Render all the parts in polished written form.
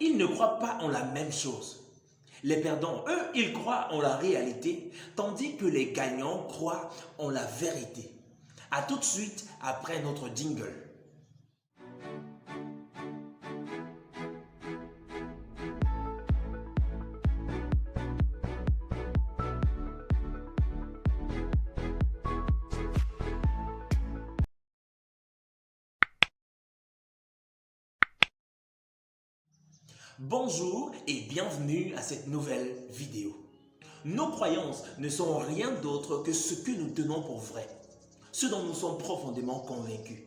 ils ne croient pas en la même chose. Les perdants, eux, ils croient en la réalité, tandis que les gagnants croient en la vérité. A tout de suite après notre jingle. Bonjour et bienvenue à cette nouvelle vidéo. Nos croyances ne sont rien d'autre que ce que nous tenons pour vrai, ce dont nous sommes profondément convaincus.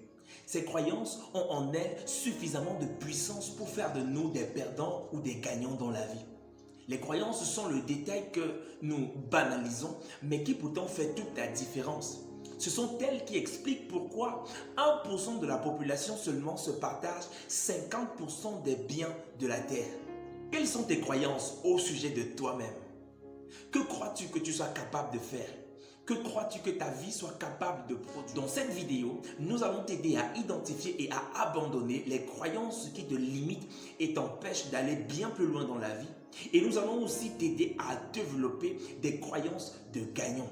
Ces croyances ont en elles suffisamment de puissance pour faire de nous des perdants ou des gagnants dans la vie. Les croyances sont le détail que nous banalisons, mais qui pourtant fait toute la différence. Ce sont elles qui expliquent pourquoi 1% de la population seulement se partage 50% des biens de la terre. Quelles sont tes croyances au sujet de toi-même? Que crois-tu que tu sois capable de faire? Que crois-tu que ta vie soit capable de produire? Dans cette vidéo, nous allons t'aider à identifier et à abandonner les croyances qui te limitent et t'empêchent d'aller bien plus loin dans la vie. Et nous allons aussi t'aider à développer des croyances de gagnant.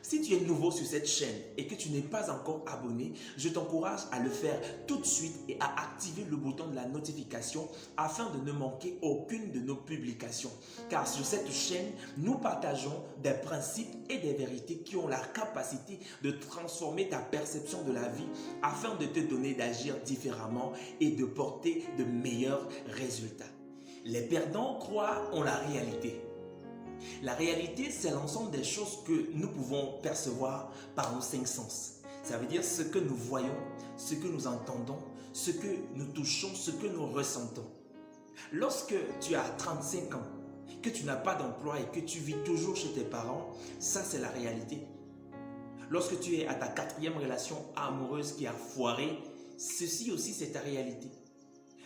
Si tu es nouveau sur cette chaîne et que tu n'es pas encore abonné, je t'encourage à le faire tout de suite et à activer le bouton de la notification afin de ne manquer aucune de nos publications. Car sur cette chaîne, nous partageons des principes et des vérités qui ont la capacité de transformer ta perception de la vie afin de te donner d'agir différemment et de porter de meilleurs résultats. Les perdants croient en la réalité. La réalité, c'est l'ensemble des choses que nous pouvons percevoir par nos 5 sens. Ça veut dire ce que nous voyons, ce que nous entendons, ce que nous touchons, ce que nous ressentons. Lorsque tu as 35 ans, que tu n'as pas d'emploi et que tu vis toujours chez tes parents, ça c'est la réalité. Lorsque tu es à ta 4e relation amoureuse qui a foiré, ceci aussi c'est ta réalité.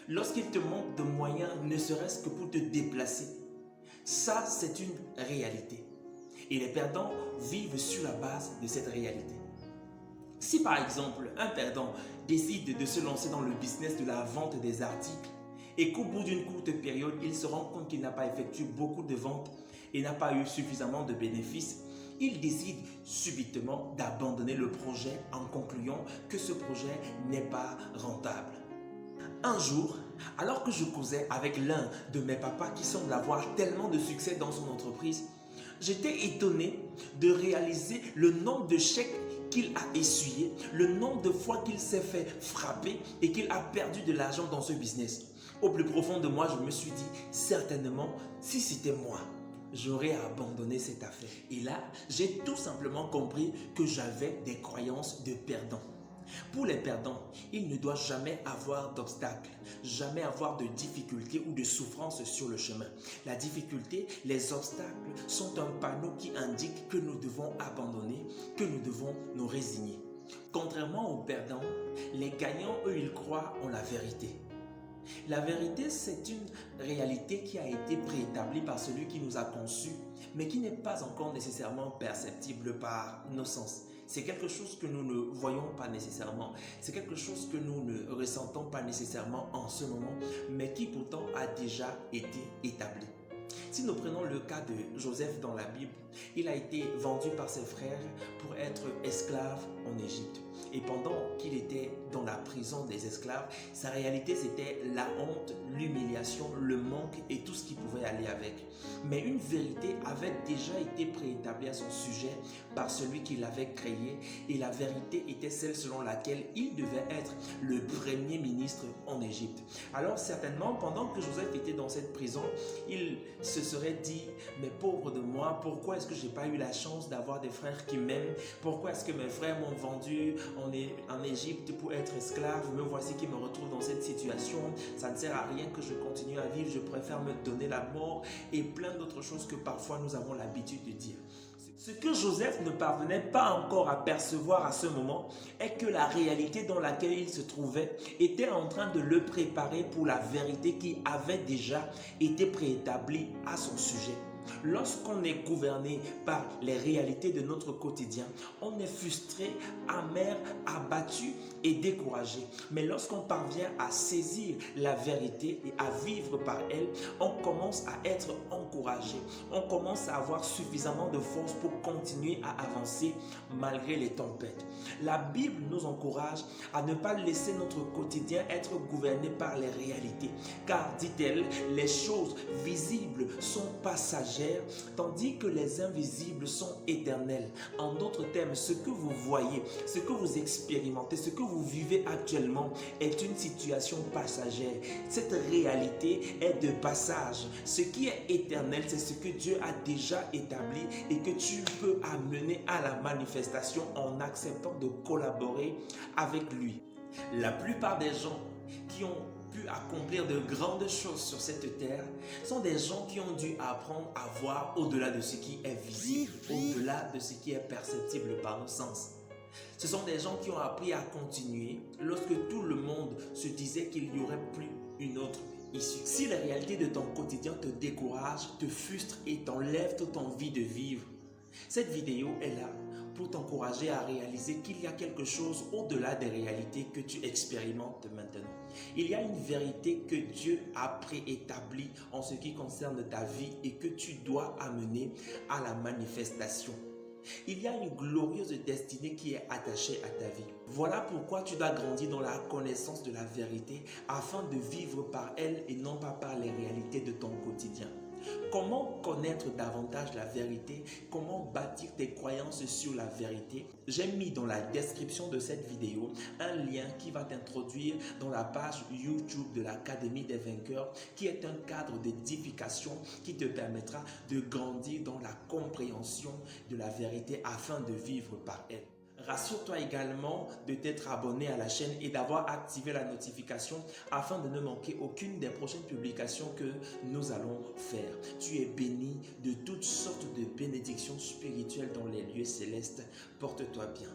Lorsqu'il te manque de moyens, ne serait-ce que pour te déplacer, ça, c'est une réalité. Et les perdants vivent sur la base de cette réalité. Si par exemple, un perdant décide de se lancer dans le business de la vente des articles et qu'au bout d'une courte période, il se rend compte qu'il n'a pas effectué beaucoup de ventes et n'a pas eu suffisamment de bénéfices, il décide subitement d'abandonner le projet en concluant que ce projet n'est pas rentable. Un jour, alors que je causais avec l'un de mes papas qui semble avoir tellement de succès dans son entreprise, j'étais étonné de réaliser le nombre de chèques qu'il a essuyé, le nombre de fois qu'il s'est fait frapper et qu'il a perdu de l'argent dans ce business. Au plus profond de moi, je me suis dit, certainement, si c'était moi, j'aurais abandonné cette affaire. Et là, j'ai tout simplement compris que j'avais des croyances de perdant. Pour les perdants, il ne doit jamais avoir d'obstacles, jamais avoir de difficultés ou de souffrances sur le chemin. La difficulté, les obstacles sont un panneau qui indique que nous devons abandonner, que nous devons nous résigner. Contrairement aux perdants, les gagnants, eux, ils croient en la vérité. La vérité, c'est une réalité qui a été préétablie par celui qui nous a conçus, mais qui n'est pas encore nécessairement perceptible par nos sens. C'est quelque chose que nous ne voyons pas nécessairement. C'est quelque chose que nous ne ressentons pas nécessairement en ce moment, mais qui pourtant a déjà été établi. Si nous prenons le cas de Joseph dans la Bible, il a été vendu par ses frères pour être esclave en Égypte. Et pendant qu'il était dans la prison des esclaves, sa réalité c'était la honte, l'humiliation, le manque et tout ce qui pouvait aller avec. Mais une vérité avait déjà été préétablie à son sujet par celui qui l'avait créé, et la vérité était celle selon laquelle il devait être le premier ministre en Égypte. Alors certainement, pendant que Joseph était dans cette prison, il se serait dit, mais pauvre de moi, pourquoi est-ce que je n'ai pas eu la chance d'avoir des frères qui m'aiment? Pourquoi est-ce que mes frères m'ont vendu en Égypte pour être esclave? Me voici qui me retrouve dans cette situation. Ça ne sert à rien que je continue à vivre, je préfère me donner la mort, et plein d'autres choses que parfois nous avons l'habitude de dire. Ce que Joseph ne parvenait pas encore à percevoir à ce moment est que la réalité dans laquelle il se trouvait était en train de le préparer pour la vérité qui avait déjà été préétablie à son sujet. Lorsqu'on est gouverné par les réalités de notre quotidien, on est frustré, amer, abattu et découragé. Mais lorsqu'on parvient à saisir la vérité et à vivre par elle, on commence à être encouragé. On commence à avoir suffisamment de force pour continuer à avancer malgré les tempêtes. La Bible nous encourage à ne pas laisser notre quotidien être gouverné par les réalités. Car, dit-elle, les choses visibles sont passagères, tandis que les invisibles sont éternelles. En d'autres termes, ce que vous voyez, ce que vous expérimentez, ce que vous vivez actuellement est une situation passagère. Cette réalité est de passage. Ce qui est éternel, c'est ce que Dieu a déjà établi et que tu peux amener à la manifestation en acceptant de collaborer avec lui. La plupart des gens qui ont pu accomplir de grandes choses sur cette terre sont des gens qui ont dû apprendre à voir au-delà de ce qui est visible, au-delà de ce qui est perceptible par nos sens. Ce sont des gens qui ont appris à continuer lorsque tout le monde se disait qu'il n'y aurait plus une autre issue. Si les réalités de ton quotidien te découragent, te frustrent et t'enlèvent toute envie de vivre, cette vidéo est là pour t'encourager à réaliser qu'il y a quelque chose au-delà des réalités que tu expérimentes maintenant. Il y a une vérité que Dieu a préétablie en ce qui concerne ta vie et que tu dois amener à la manifestation. Il y a une glorieuse destinée qui est attachée à ta vie. Voilà pourquoi tu dois grandir dans la connaissance de la vérité afin de vivre par elle et non pas par les réalités de ton quotidien. Comment connaître davantage la vérité? Comment bâtir tes croyances sur la vérité? J'ai mis dans la description de cette vidéo un lien qui va t'introduire dans la page YouTube de l'Académie des vainqueurs, qui est un cadre d'édification qui te permettra de grandir dans la compréhension de la vérité afin de vivre par elle. Rassure-toi également de t'être abonné à la chaîne et d'avoir activé la notification afin de ne manquer aucune des prochaines publications que nous allons faire. Tu es béni de toutes sortes de bénédictions spirituelles dans les lieux célestes. Porte-toi bien.